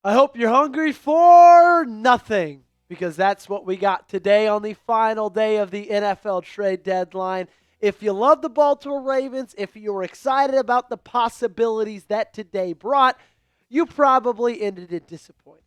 I hope you're hungry for nothing because that's what we got today on the final day of the NFL trade deadline. If you love the Baltimore Ravens, if you were excited about the possibilities that today brought, you probably ended it disappointed.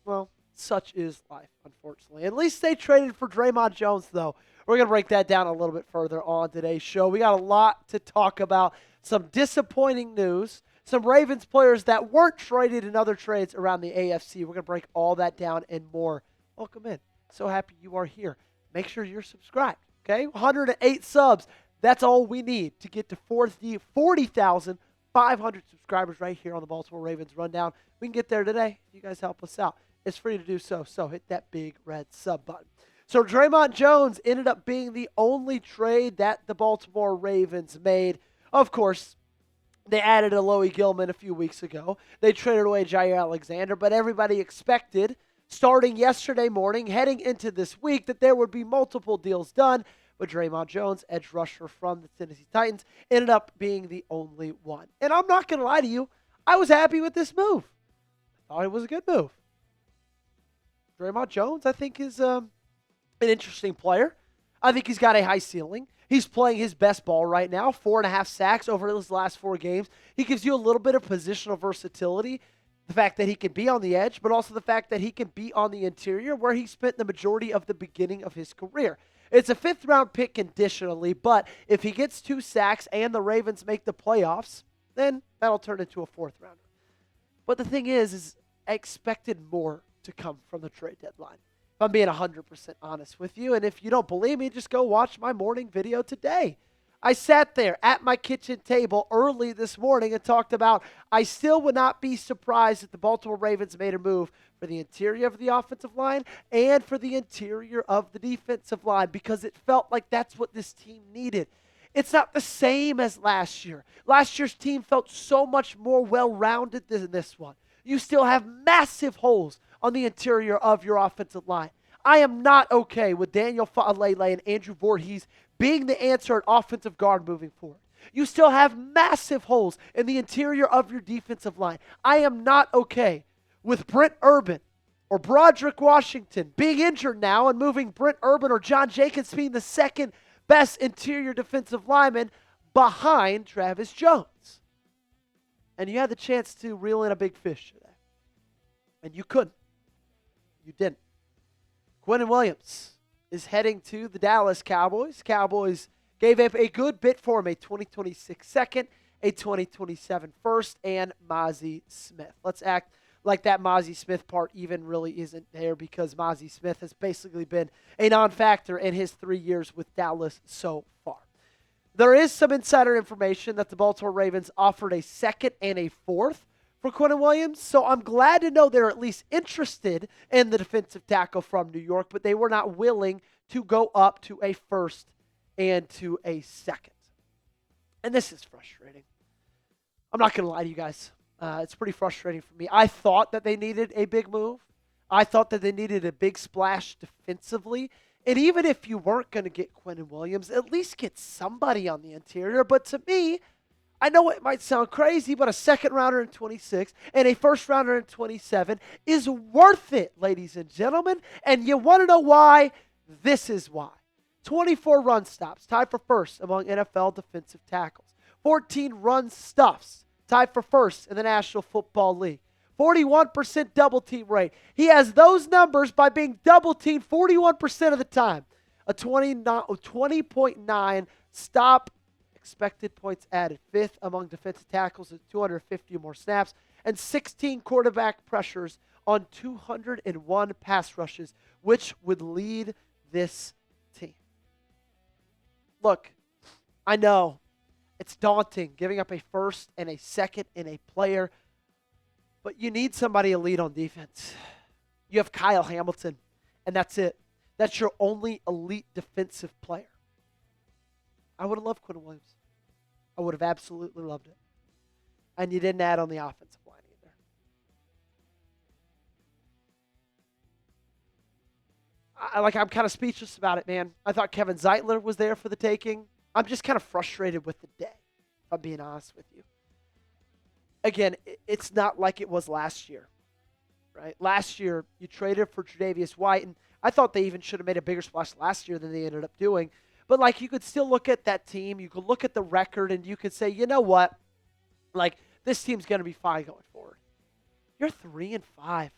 Well, such is life, unfortunately. At least they traded for Dre'Mont Jones, though. We're going to break that down a little bit further on today's show. We got a lot to talk about, some disappointing news, some Ravens players that weren't traded in other trades around the AFC. We're going to break all that down and more. Welcome in. So happy you are here. Make sure you're subscribed, okay? 108 subs. That's all we need to get to 40,500 subscribers right here on the Baltimore Ravens Rundown. We can get there today. You guys help us out. It's free to do so, so hit that big red sub button. So Dre'Mont Jones ended up being the only trade that the Baltimore Ravens made. Of course, they added Alohi Gilman a few weeks ago. They traded away Jair Alexander, but everybody expected, starting yesterday morning, heading into this week, that there would be multiple deals done. But Dre'Mont Jones, edge rusher from the Tennessee Titans, ended up being the only one. And I'm not going to lie to you, I was happy with this move. I thought it was a good move. Dre'Mont Jones, I think, is an interesting player. I think he's got a high ceiling. He's playing his best ball right now, 4.5 sacks over his last 4 games. He gives you a little bit of positional versatility, the fact that he can be on the edge, but also the fact that he can be on the interior where he spent the majority of the beginning of his career. It's a 5th-round pick conditionally, but if he gets 2 sacks and the Ravens make the playoffs, then that'll turn into a 4th-rounder. But the thing is I expected more to come from the trade deadline. If I'm being 100% honest with you, and if you don't believe me, just go watch my morning video today. I sat there at my kitchen table early this morning and talked about I still would not be surprised if the Baltimore Ravens made a move for the interior of the offensive line and for the interior of the defensive line because it felt like that's what this team needed. It's not the same as last year. Last year's team felt so much more well-rounded than this one. You still have massive holes on the interior of your offensive line. I am not okay with Daniel Faalele and Andrew Voorhees being the answer at offensive guard moving forward. You still have massive holes in the interior of your defensive line. I am not okay with Brent Urban or Broderick Washington being injured now and moving Brent Urban or John Jacobs being the second best interior defensive lineman behind Travis Jones. And you had the chance to reel in a big fish today. And you couldn't. You didn't. Quinnen Williams is heading to the Dallas Cowboys. Cowboys gave up a good bit for him, a 2026 second, a 2027 first, and Mazi Smith. Let's act like that Mazi Smith part even really isn't there because Mazi Smith has basically been a non-factor in his 3 years with Dallas so far. There is some insider information that the Baltimore Ravens offered a second and a fourth for Quinnen Williams, so I'm glad to know they're at least interested in the defensive tackle from New York, but they were not willing to go up to a first and to a second. And this is frustrating. I'm not going to lie to you guys. It's pretty frustrating for me. I thought that they needed a big move. I thought that they needed a big splash defensively. And even if you weren't going to get Quinnen Williams, at least get somebody on the interior. But to me, I know it might sound crazy, but a second rounder in 26 and a first rounder in 27 is worth it, ladies and gentlemen. And you want to know why? This is why. 24 run stops, tied for first among NFL defensive tackles. 14 run stuffs, tied for first in the National Football League. 41% double team rate. He has those numbers by being double teamed 41% of the time. A 20.9 stop expected points added. 5th among defensive tackles at 250 more snaps. And 16 quarterback pressures on 201 pass rushes, which would lead this team. Look, I know it's daunting giving up a first and a second in a player, but you need somebody elite on defense. You have Kyle Hamilton, and that's it. That's your only elite defensive player. I would have loved Quinnen Williams. I would have absolutely loved it. And you didn't add on the offensive line either. I'm kind of speechless about it, man. I thought Kevin Zeitler was there for the taking. I'm just kind of frustrated with the day, if I'm being honest with you. Again, it's not like it was last year. right? Last year, you traded for Tre'Davious White, and I thought they even should have made a bigger splash last year than they ended up doing. But, like, you could still look at that team. You could look at the record, and you could say, you know what? Like, this team's going to be fine going forward. You're 3-5.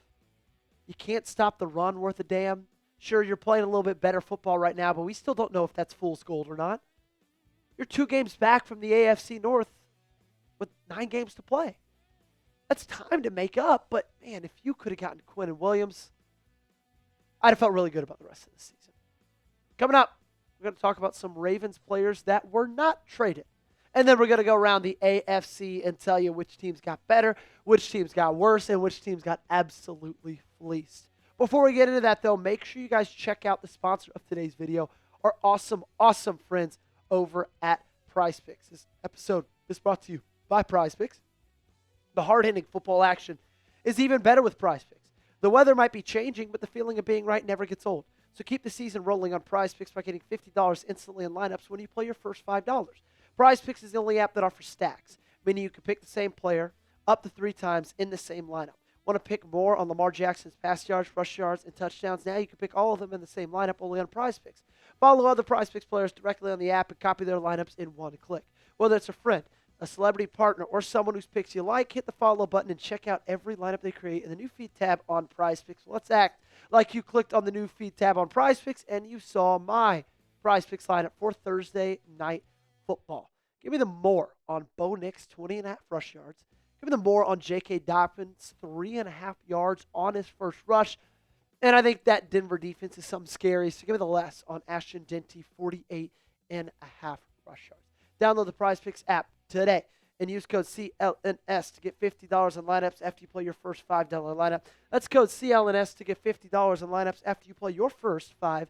You can't stop the run worth a damn. Sure, you're playing a little bit better football right now, but we still don't know if that's fool's gold or not. You're 2 games back from the AFC North with 9 games to play. That's time to make up, but, man, if you could have gotten Quinnen Williams, I'd have felt really good about the rest of the season. Coming up, we're going to talk about some Ravens players that were not traded. And then we're going to go around the AFC and tell you which teams got better, which teams got worse, and which teams got absolutely fleeced. Before we get into that, though, make sure you guys check out the sponsor of today's video, our awesome, awesome friends over at PrizePicks. This episode is brought to you by PrizePicks. The hard-hitting football action is even better with PrizePicks. The weather might be changing, but the feeling of being right never gets old. So keep the season rolling on PrizePicks by getting $50 instantly in lineups when you play your first $5. PrizePicks is the only app that offers stacks, meaning you can pick the same player up to 3 times in the same lineup. Want to pick more on Lamar Jackson's pass yards, rush yards, and touchdowns? Now you can pick all of them in the same lineup only on PrizePicks. Follow other PrizePicks players directly on the app and copy their lineups in one click. Whether it's a friend, a celebrity partner, or someone whose picks you like, hit the follow button and check out every lineup they create in the new feed tab on PrizePicks. Let's act like you clicked on the new feed tab on PrizePicks and you saw my PrizePicks lineup for Thursday night football. Give me the more on Bo Nix, 20.5 rush yards. Give me the more on J.K. Dobbins, 3.5 yards on his first rush. And I think that Denver defense is something scary, so give me the less on Ashton Denty, 48.5 rush yards. Download the PrizePicks app today and use code CLNS to get $50 in lineups after you play your first $5 lineup. That's code CLNS to get $50 in lineups after you play your first $5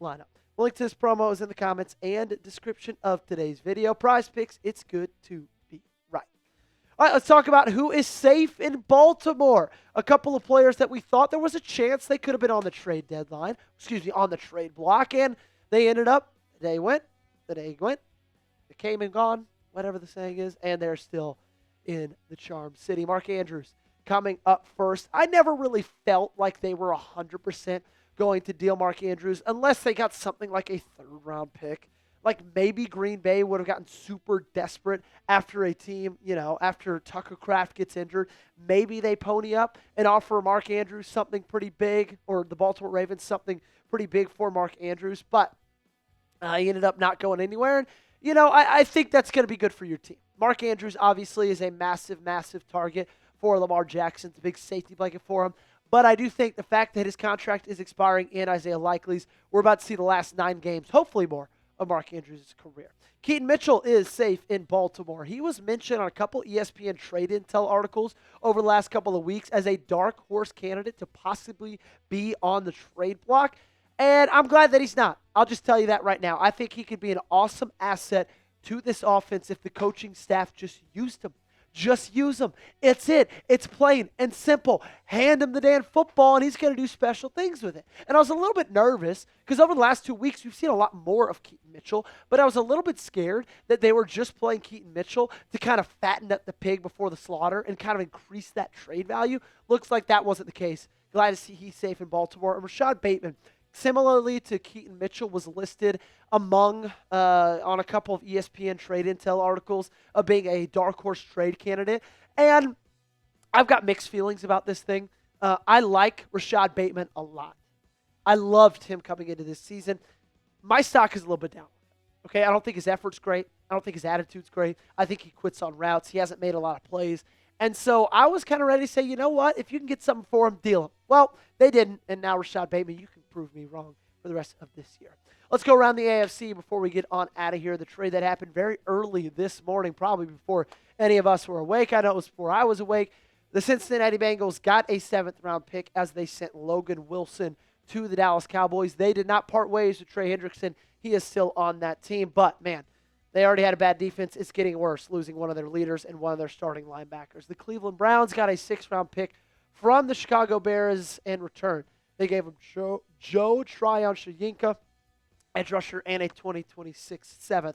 lineup. The link to this promo is in the comments and description of today's video. PrizePicks, it's good to be right. All right, let's talk about who is safe in Baltimore. A couple of players that we thought there was a chance they could have been on the trade deadline, on the trade block, and they ended up, the day went, they came and gone, whatever the saying is, and they're still in the Charm City. Mark Andrews coming up first. I never really felt like they were 100% going to deal Mark Andrews unless they got something like a 3rd-round pick. Like maybe Green Bay would have gotten super desperate after a team, after Tucker Kraft gets injured. Maybe they pony up and offer Mark Andrews something pretty big, or the Baltimore Ravens something pretty big for Mark Andrews. But he ended up not going anywhere. And, I think that's going to be good for your team. Mark Andrews obviously is a massive, massive target for Lamar Jackson. It's a big safety blanket for him. But I do think the fact that his contract is expiring in Isaiah Likely's, we're about to see the last 9 games, hopefully more, of Mark Andrews' career. Keaton Mitchell is safe in Baltimore. He was mentioned on a couple ESPN trade intel articles over the last couple of weeks as a dark horse candidate to possibly be on the trade block. And I'm glad that he's not. I'll just tell you that right now. I think he could be an awesome asset to this offense if the coaching staff just used him. Just use him. It's it. It's plain and simple. Hand him the damn football, and he's going to do special things with it. And I was a little bit nervous because over the last 2 weeks, we've seen a lot more of Keaton Mitchell, but I was a little bit scared that they were just playing Keaton Mitchell to kind of fatten up the pig before the slaughter and kind of increase that trade value. Looks like that wasn't the case. Glad to see he's safe in Baltimore. And Rashad Bateman, similarly to Keaton Mitchell, was listed among on a couple of ESPN trade intel articles of being a dark horse trade candidate. And I've got mixed feelings about this thing. I like Rashad Bateman a lot. I loved him coming into this season. My stock is a little bit down. Okay, I don't think his effort's great. I don't think his attitude's great. I think he quits on routes. He hasn't made a lot of plays. And so I was kind of ready to say, you know what? If you can get something for him, deal him. Well, they didn't. And now Rashad Bateman, you can prove me wrong for the rest of this year. Let's go around the AFC before we get on out of here. The trade that happened very early this morning, probably before any of us were awake. I know it was before I was awake. The Cincinnati Bengals got a 7th-round pick as they sent Logan Wilson to the Dallas Cowboys. They did not part ways with Trey Hendrickson. He is still on that team. But, man, they already had a bad defense. It's getting worse, losing one of their leaders and one of their starting linebackers. The Cleveland Browns got a 6th-round pick from the Chicago Bears in return. They gave him Joe Tryon-Shoyinka, edge rusher, and a 2026 7th.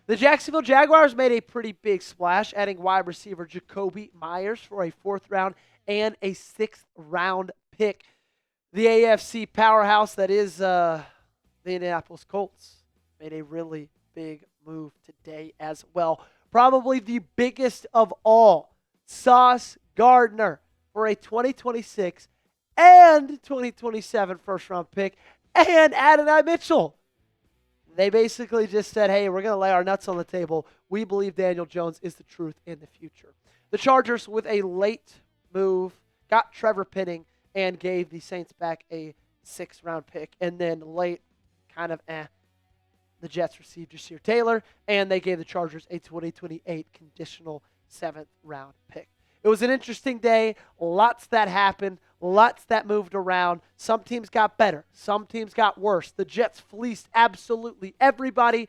The Jacksonville Jaguars made a pretty big splash, adding wide receiver Jacoby Myers for a 4th-round and a 6th-round pick. The AFC powerhouse that is the Indianapolis Colts made a really big move today as well. Probably the biggest of all, Sauce Gardner for a 2026 and 2027 first-round pick, and Adonai Mitchell. They basically just said, hey, we're going to lay our nuts on the table. We believe Daniel Jones is the truth in the future. The Chargers, with a late move, got Trevor Penning and gave the Saints back a 6th-round pick. And then late, the Jets received Jasir Taylor, and they gave the Chargers a 2028 conditional 7th-round pick. It was an interesting day. Lots that happened. Lots that moved around. Some teams got better. Some teams got worse. The Jets fleeced absolutely everybody. And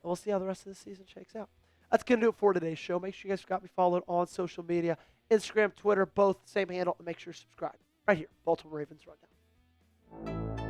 we'll see how the rest of the season shakes out. That's going to do it for today's show. Make sure you guys got me followed on social media. Instagram, Twitter, both same handle. And make sure you subscribe. Right here, Baltimore Ravens Rundown.